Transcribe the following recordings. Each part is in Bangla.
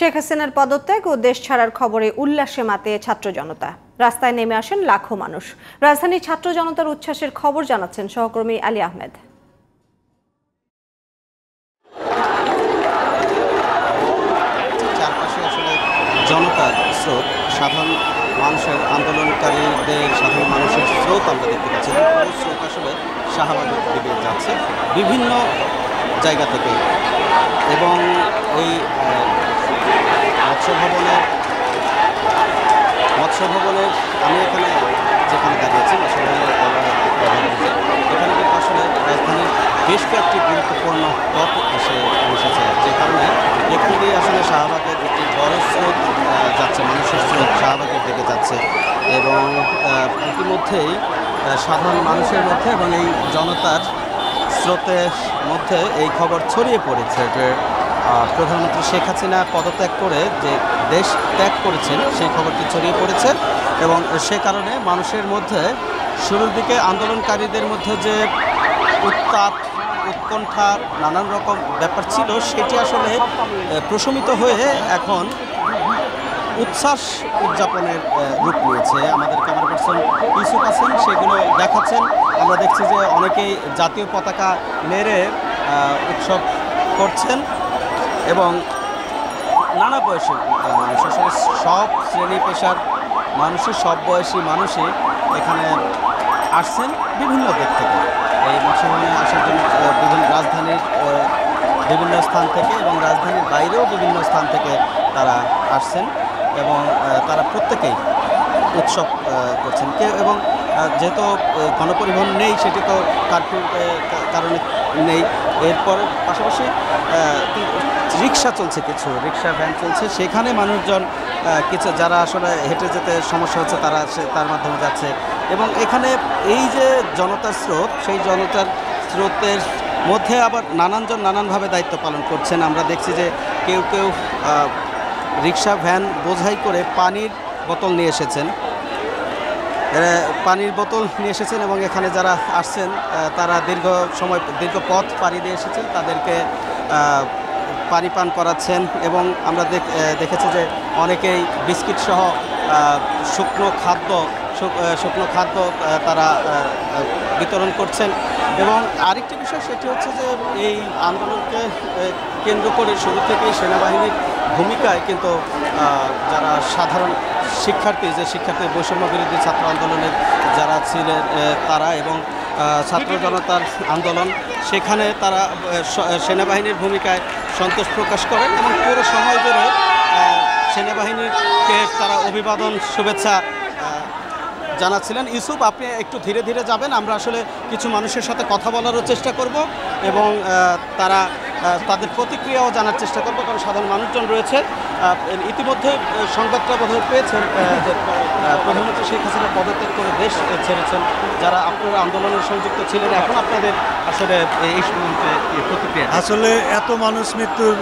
শেখ হাসিনার পদত্যাগ ও দেশ ছাড়ার খবরে উল্লাসে মাতে ছাত্র জনতা। রাস্তায় নেমে আসেন লাখো মানুষ। রাজধানীর ছাত্র জনতার উচ্ছ্বাসের খবর জানাচ্ছেন সহকর্মী আলী আহমেদ। চারপাশে আসলে জনতার স্রোত, সাধারণ মানুষের আন্দোলনকারীদের, সাধারণ মানুষের স্রোত আমরা দেখতে পাচ্ছি। স্রোত আসলে শাহবাগের দিকে যাচ্ছে বিভিন্ন জায়গা থেকে, এবং ওই মৎস্য ভবনের আমি এখানে যেখানে দাঁড়িয়েছি এখানে কিন্তু আসলে রাজধানীর বেশ কয়েকটি গুরুত্বপূর্ণ পথ এসে বসেছে, যে কারণে এখানে আসলে শাহবাগের একটি বড় স্রোত যাচ্ছে, মানুষের স্রোত শাহবাগের দিকে যাচ্ছে। এবং ইতিমধ্যেই সাধারণ মানুষের মধ্যে এবং এই জনতার স্রোতের মধ্যে এই খবর ছড়িয়ে পড়েছে যে প্রধানমন্ত্রী শেখ হাসিনা পদত্যাগ করে যে দেশ ত্যাগ করেছেন সেই খবরটি ছড়িয়ে পড়েছে। এবং সে কারণে মানুষের মধ্যে শুরুর দিকে আন্দোলনকারীদের মধ্যে যে উত্তাপ, উৎকণ্ঠা, নানান রকম ব্যাপার ছিল, সেটি আসলে প্রশমিত হয়ে এখন উচ্ছ্বাস উদযাপনের রূপ নিয়েছে। আমাদের ক্যামেরা পার্সন ইউসুফ হাসান সেগুলো দেখাচ্ছেন। আমরা দেখছি যে অনেকেই জাতীয় পতাকা নেড়ে উৎসব করছেন এবং নানা বয়সী মানুষ, আসলে সব শ্রেণী পেশার মানুষের, সব বয়সী মানুষই এখানে আসছেন বিভিন্ন দিক থেকে। এই মৎস্যভবনে আসার জন্য বিভিন্ন রাজধানীর বিভিন্ন স্থান থেকে এবং রাজধানীর বাইরেও বিভিন্ন স্থান থেকে তারা আসছেন এবং তারা প্রত্যেকেই উৎসব করছেন। এবং যেহেতু গণপরিবহন নেই, সেটি তো কারফিউর কারণে নেই। এরপর পাশাপাশি রিক্সা চলছে, কিছু রিক্সা ভ্যান চলছে, সেখানে মানুষজন কিছু যারা আসলে হেঁটে যেতে সমস্যা হচ্ছে তারা তার মাধ্যমে যাচ্ছে। এবং এখানে এই যে জনতার স্রোত, সেই জনতার স্রোতের মধ্যে আবার নানানজন নানানভাবে দায়িত্ব পালন করছেন। আমরা দেখছি যে কেউ কেউ রিক্সা ভ্যান বোঝাই করে পানির বোতল নিয়ে এসেছেন, এবং এখানে যারা আসছেন তারা দীর্ঘ পথ পাড়ি দিয়ে এসেছেন, তাদেরকে পানি পান করাচ্ছেন। এবং আমরা দেখেছি যে অনেকেই বিস্কিট সহ শুকনো খাদ্য তারা বিতরণ করছেন। এবং আরেকটি বিষয় সেটি হচ্ছে যে এই আন্দোলনকে কেন্দ্র করে শুরু থেকেই সেনাবাহিনীর ভূমিকায় কিন্তু যারা সাধারণ শিক্ষার্থী বৈষম্য বিরোধী ছাত্র আন্দোলনের যারা ছিলেন তারা এবং ছাত্র জনতার আন্দোলন, সেখানে তারা সেনাবাহিনীর ভূমিকায় সন্তোষ প্রকাশ করেন এবং পুরো সময় ধরে সেনাবাহিনীকে তারা অভিবাদন, শুভেচ্ছা জানাচ্ছিলেন। ইউসুফ, আপনি একটু ধীরে ধীরে যাবেন, আমরা আসলে কিছু মানুষের সাথে কথা বলারও চেষ্টা করব এবং তাদের প্রতিক্রিয়াও জানার চেষ্টা করব, কারণ সাধারণ মানুষজন রয়েছে। ইতিমধ্যে সংবাদটা বোধহয় পেয়েছেন যে প্রধানমন্ত্রী শেখ হাসিনা পদত্যাগ করে দেশ ছেড়েছেন। যারা আপনারা আন্দোলনের সংযুক্ত ছিলেন, এখন আপনাদের আসলে এই প্রতিক্রিয়া? আসলে এত মানুষ মৃত্যুর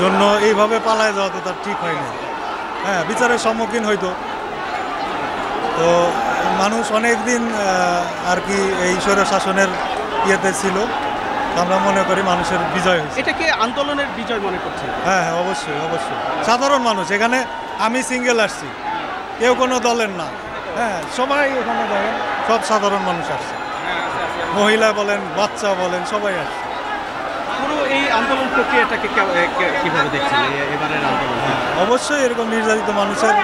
জন্য এইভাবে পালায় যাওয়া তো তার ঠিক হয়নি। হ্যাঁ, বিচারের সম্মুখীন হইতো। তো মানুষ অনেক দিন আর কি এই স্বৈর শাসনের ইয়েতে ছিল। আমরা মনে করি মানুষের বিজয় হয়েছে। এটা কি আন্দোলনের বিজয় মনে করছেন? হ্যাঁ, অবশ্যই। সাধারণ মানুষ, এখানে আমি সিঙ্গেল আসছি, কেউ কোনো দলের না। হ্যাঁ, সবাই এখানে দেখেন সব সাধারণ মানুষ আসছে, মহিলা বলেন, বাচ্চা বলেন, সবাই আসছে। পুরো এই আন্দোলন প্রক্রিয়াটাকে কীভাবে দেখছেন এবারের আন্দোলন? অবশ্যই এরকম নির্যাতিত মানুষের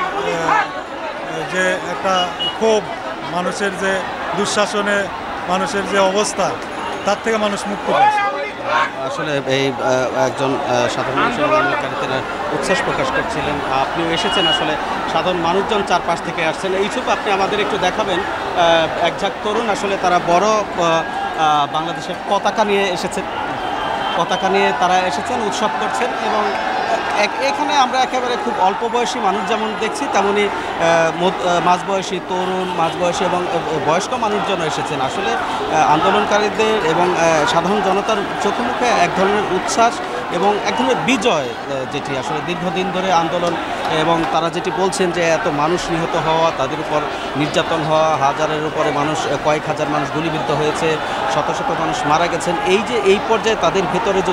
যে একটা ক্ষোভ, মানুষের যে দুঃশাসনে মানুষের যে অবস্থা, তার থেকে মানুষ মুক্ত পাচ্ছে। আসলে এই একজন সাধারণ আন্দোলনকারীরা উচ্ছ্বাস প্রকাশ করছিলেন। আপনিও এসেছেন, আসলে সাধারণ মানুষজন চারপাশ থেকে আসছেন। ইউসুফ, আপনি আমাদের একটু দেখাবেন এক ঝাঁক তরুণ, আসলে তারা বড় বাংলাদেশের পতাকা নিয়ে তারা এসেছেন, উৎসব করছেন। এবং এখানে আমরা একেবারে খুব অল্প বয়সী মানুষ যেমন দেখছি, তেমনই মাঝবয়সী তরুণ, মাঝবয়সী এবং বয়স্ক মানুষজন এসেছেন। আসলে আন্দোলনকারীদের এবং সাধারণ জনতার চোখে মুখে এক ধরনের উচ্ছ্বাস এবং এক ধরনের বিজয়, যেটি আসলে দীর্ঘদিন ধরে আন্দোলন, এবং তারা যেটি বলছেন যে এত মানুষ নিহত হওয়া, তাদের উপর নির্যাতন হওয়া, হাজারের উপরে মানুষ, কয়েক হাজার মানুষ গুলিবিদ্ধ হয়েছে, শত শত মানুষ মারা গেছেন। এই যে এই পর্যায়ে তাদের ভিতরে যে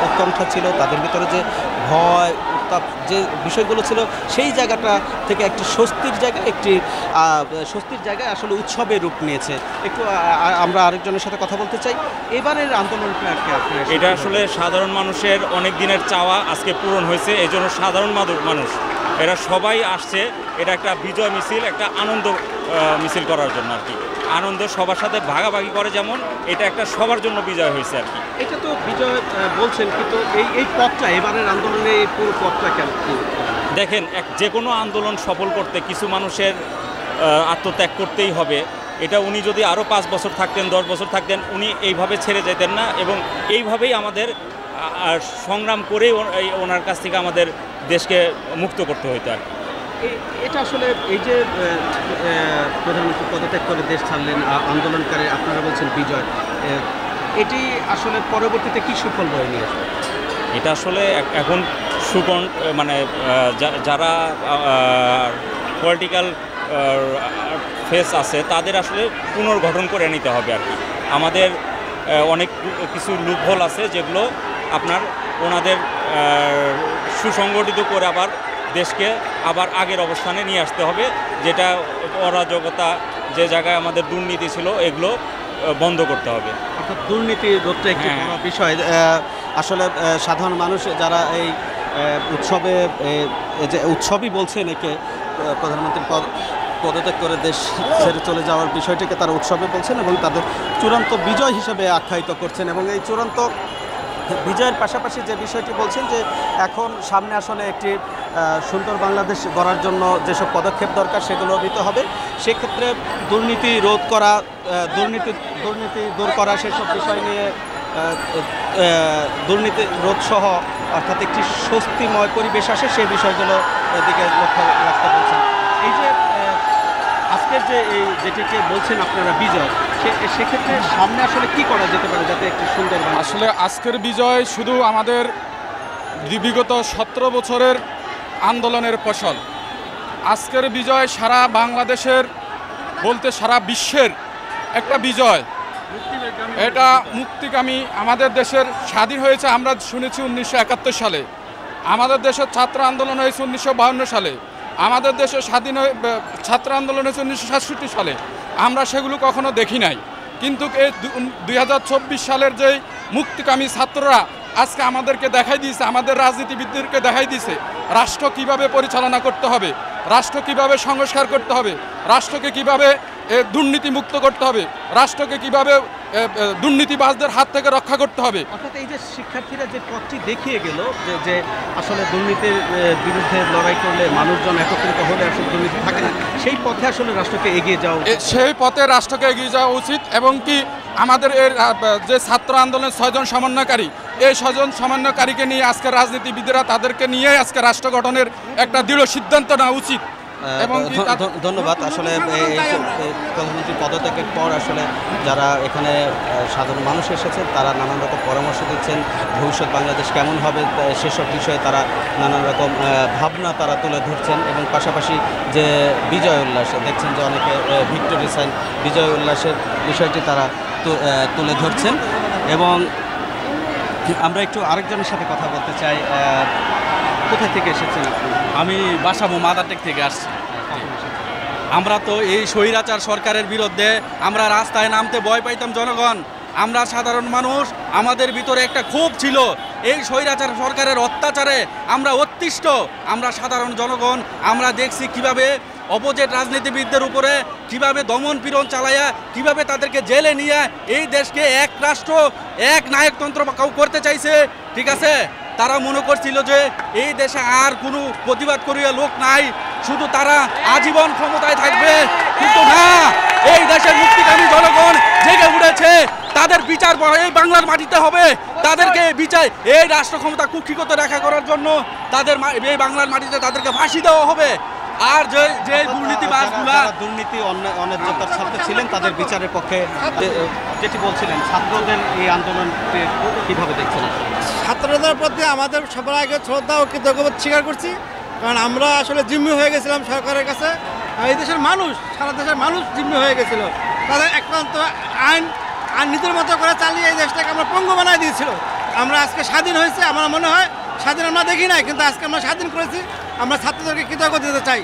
উৎকণ্ঠা ছিল, তাদের ভিতরে যে ভয়, অনুতাপ যে বিষয়গুলো ছিল সেই জায়গাটা থেকে একটি স্বস্তির জায়গায় আসলে উৎসবের রূপ নিয়েছে। একটু আমরা আরেকজনের সাথে কথা বলতে চাই। এবারের আন্দোলনটা এটা আসলে সাধারণ মানুষের অনেক দিনের চাওয়া আজকে পূরণ হয়েছে। এই জন্য সাধারণ মানুষ এরা সবাই আসছে। এটা একটা বিজয় মিছিল, একটা আনন্দ মিছিল করার জন্য আর কি। আনন্দ সবার সাথে ভাগাভাগি করে, যেমন এটা একটা সবার জন্য বিজয় হয়েছে আর কি। এটা তো বিজয় বলছেন, কিন্তু এই পথটা এবারের আন্দোলনের এই পুরো পথটা কেন? দেখেন, যে কোনো আন্দোলন সফল করতে কিছু মানুষের আত্মত্যাগ করতেই হবে। এটা উনি যদি আরও 5 বছর থাকতেন, 10 বছর থাকতেন, উনি এইভাবে ছেড়ে যেতেন না এবং এইভাবেই আমাদের সংগ্রাম করেই ওনার কাছ থেকে আমাদের দেশকে মুক্ত করতে হইতো আর কি। এটা আসলে এই যে প্রধানমন্ত্রী পদত্যাগ করে দেশ ছাড়লেন, আন্দোলনকারী আপনারা বলছেন বিজয়, এটি আসলে পরবর্তীতে কি সুফল বয়ে নিয়ে আসবে? এটা আসলে এখন মানে যারা পলিটিক্যাল ফেস আছে তাদের আসলে পুনর্গঠন করে নিতে হবে আর কি। আমাদের অনেক কিছু লুপহোল আছে যেগুলো আপনার ওনাদের সুসংগঠিত করে আবার দেশকে আবার আগের অবস্থানে নিয়ে আসতে হবে, যেটা অরাজকতা, যে জায়গায় আমাদের দুর্নীতি ছিল, এগুলো বন্ধ করতে হবে। অর্থাৎ দুর্নীতি রোধটা একটি বড় বিষয়। আসলে সাধারণ মানুষ যারা এই উৎসবে যে উৎসবই বলছেন, একে প্রধানমন্ত্রীর পদত্যাগ করে দেশ ছেড়ে চলে যাওয়ার বিষয়টিকে তারা উৎসবে বলছেন এবং তাদের চূড়ান্ত বিজয় হিসেবে আখ্যায়িত করছেন। এবং এই চূড়ান্ত বিজয়ের পাশাপাশি যে বিষয়টি বলছেন যে এখন সামনে আসলে একটি সুন্দর বাংলাদেশ গড়ার জন্য যেসব পদক্ষেপ দরকার সেগুলো নিতে হবে। সেক্ষেত্রে দুর্নীতি রোধ করা, দুর্নীতি দূর করা, সেসব বিষয় নিয়ে দুর্নীতি রোধ সহ অর্থাৎ একটি স্বস্তিময় পরিবেশ আসে, সেই বিষয়গুলো দিকে লক্ষ্য রাখতে বলছেন। এই যে আজকের যে যেটিকে বলছেন আপনারা বিজয়, সেক্ষেত্রে সামনে আসলে কি করা যেতে পারে যাতে একটি সুন্দর? আসলে আজকের বিজয় শুধু আমাদের বিগত 17 বছরের আন্দোলনের ফসল। আজকের বিজয় সারা বাংলাদেশের বলতে সারা বিশ্বের একটা বিজয়। এটা মুক্তিকামী, আমাদের দেশের স্বাধীন হয়েছে আমরা শুনেছি 1971 সালে, আমাদের দেশের ছাত্র আন্দোলন হয়েছে 1952 সালে, আমাদের দেশে স্বাধীন ছাত্র আন্দোলন হয়েছে 1967 সালে। আমরা সেগুলো কখনো দেখি নাই, কিন্তু এই 2024 সালের যে মুক্তিকামী ছাত্ররা আজকে আমাদেরকে দেখাই দিয়েছে, আমাদের রাজনীতিবিদদেরকে দেখাই দিয়েছে রাষ্ট্র কিভাবে পরিচালনা করতে হবে, রাষ্ট্র কিভাবে সংস্কার করতে হবে, রাষ্ট্রকে কিভাবে দুর্নীতিমুক্ত করতে হবে, রাষ্ট্রকে কিভাবে দুর্নীতিবাজদের হাত থেকে রক্ষা করতে হবে। অর্থাৎ এই যে শিক্ষার্থীরা যে পথটি দেখিয়ে গেল যে আসলে দুর্নীতির বিরুদ্ধে লড়াই করলে মানুষজন একত্রিত হলে আসলে দুর্নীতি থাকে না, সেই পথে আসলে রাষ্ট্রকে এগিয়ে যাওয়া, সেই পথে রাষ্ট্রকে এগিয়ে যাওয়া উচিত। এবং কি আমাদের এর যে ছাত্র আন্দোলনের 6 জন সমন্বয়কারী, এই 6 জন সমন্বয়কারীকে নিয়ে আজকে রাজনীতিবিদরা তাদেরকে নিয়ে আজকে রাষ্ট্র গঠনের একটা দৃঢ় সিদ্ধান্ত নেওয়া উচিত। এবং ধন্যবাদ। আসলে প্রধানমন্ত্রী পদত্যাগের পর আসলে যারা এখানে সাধারণ মানুষ এসেছেন তারা নানান রকম পরামর্শ দিচ্ছেন, ভবিষ্যৎ বাংলাদেশ কেমন হবে সেসব বিষয়ে তারা নানান রকম ভাবনা তারা তুলে ধরছেন। এবং পাশাপাশি যে বিজয় উল্লাস দেখছেন যে অনেকে ভিক্টোরি সাইন বিজয় উল্লাসের বিষয়টি তারা তুলে ধরছেন। এবং আমরা একটু আরেকজনের সাথে কথা বলতে চাই। কোথায় থেকে এসেছেন আপনি? আমি বাসাবো মাদারটেক থেকে আসছি। আমরা তো এই স্বৈরাচার সরকারের বিরুদ্ধে আমরা রাস্তায় নামতে ভয় পাইতাম জনগণ। আমরা সাধারণ মানুষ, আমাদের ভিতরে একটা ক্ষোভ ছিল এই স্বৈরাচার সরকারের অত্যাচারে আমরা অতিষ্ঠ। আমরা সাধারণ জনগণ আমরা দেখছি কিভাবে অপোজিট রাজনীতিবিদদের উপরে কিভাবে দমন পীড়ন চালাইয়া কিভাবে তাদেরকে জেলে নিয়ে এই দেশকে এক রাষ্ট্র এক নায়কতন্ত্র করতে চাইছে। ঠিক আছে, তারা মনে করছিল যে এই দেশে আর কোনো প্রতিবাদ করিয়া লোক নাই, শুধু তারা আজীবন ক্ষমতায় থাকবে। কিন্তু না, এই দেশের মুক্তিকামী জনগণ জেগে উঠেছে, তাদের বিচার এই বাংলার মাটিতে হবে। তাদেরকে বিচার এই রাষ্ট্র ক্ষমতা কুক্ষিগত রক্ষা করার জন্য তাদের এই বাংলার মাটিতে তাদেরকে ফাঁসি দেওয়া হবে। আর যে দুর্নীতিবাজগুলা দুর্নীতি অন্যায্যতার সাথে ছিলেন তাদের বিচারের পক্ষে যেটি বলছিলেন, ছাত্রদের এই আন্দোলনকে কীভাবে দেখছেন? ছাত্রদের প্রতি আমাদের সবার আগে শ্রদ্ধা ও কৃতজ্ঞতা স্বীকার করছি, কারণ আমরা আসলে জিম্মি হয়ে গেছিলাম সরকারের কাছে। এই দেশের মানুষ, সারা দেশের মানুষ জিম্মি হয়ে গেছিল, তাদের একমাত্র আইন নীতির মতো করে চালিয়ে এই দেশটাকে আমরা পঙ্গু বানাই দিয়েছিল। আমরা আজকে স্বাধীন হয়েছে, আমার মনে হয় স্বাধীন আমরা দেখি নাই, কিন্তু আজকে আমরা স্বাধীন করেছি। আমরা ছাত্রদেরকে কৃতজ্ঞতা দিতে চাই।